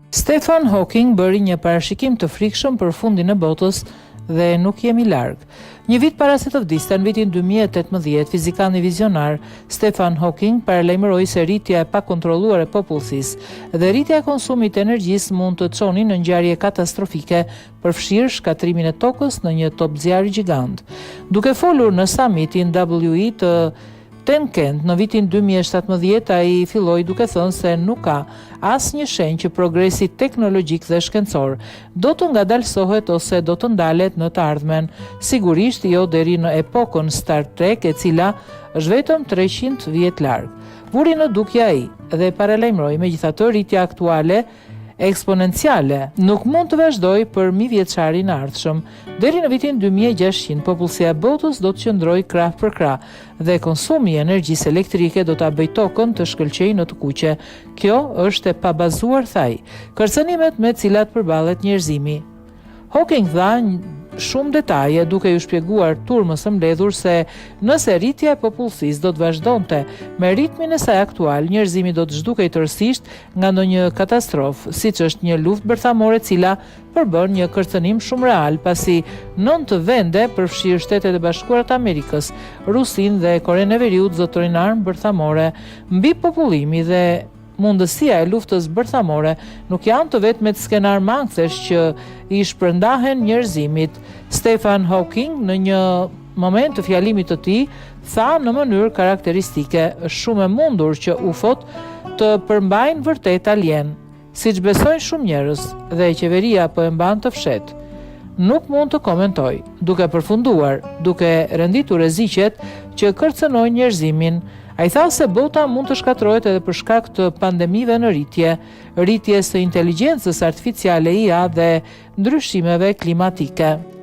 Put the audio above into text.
Stephen Hawking bëri një parashikim të frikshëm për fundin e botës dhe nuk jemi larg. Një vit para se të vdiste, në vitin 2018, fizikani vizionar Stephen Hawking paralajmëroi se rritja e pakontrolluar e popullsisë dhe rritja e konsumit të energjisë mund të çonin në ngjarje katastrofike, përfshirë shkatrimin e tokës në një top zjarri gjigant. Duke folur në summitin WE të Tenkent në vitin 2017, ai filloi duke thënë se nuk ka asnjë shenjë që progresi teknologjik dhe shkencor do të ngadalësohet ose do të ndalet në të ardhmen, sigurisht jo deri në epokën Star Trek, e cila është vetëm 300 vjet larg. Vuri në dukje ai dhe paralajmëroi megjithatë rritja aktuale eksponenciale nuk mund të vazhdoj për mijëvjeçarin e ardhshëm. Deri në vitin 2600, popullsia e botës do të qëndrojë krah për krah dhe konsumi i energjisë elektrike do ta bëjë tokën të shkëlqejë në të kuqe. Kjo është e pabazuar, tha ai. Kërcënimet me të cilat përballet njerëzimi. Hawking dha shumë detaje duke ju shpjeguar turmës së mbledhur se nëse rritja e popullsisë do të vazhdonte me ritmin e saj aktual, njerëzimi do të zhdukej tërësisht nga ndonjë katastrofë, siç është një luftë bërthamore e cila përbën një kërcënim shumë real, pasi 9 vende, përfshirë Shtetet e Bashkuara të Amerikës, Rusinë dhe Korenë e Veriut, zotërin armë bërthamore. Mbi popullimi dhe mundësia e luftës bërthamore nuk janë të vetmet skenar mangthesh që i shpërndahen njerëzimit. Stephen Hawking në një moment të fjalimit të tij tha në mënyrë karakteristike: "Është shumë e mundur që UFO-t të përmbajnë vërtet alien, siç besojnë shumë njerëz, dhe qeveria po e mban të fshetë. Nuk mund të komentoj." Duke përfunduar, duke renditur rreziqet që kërcënojnë njerëzimin, ai tha se bota mund të shkatërrohet edhe për shkak të pandemive në rritjes së inteligjencës artificiale IA dhe ndryshimeve klimatike.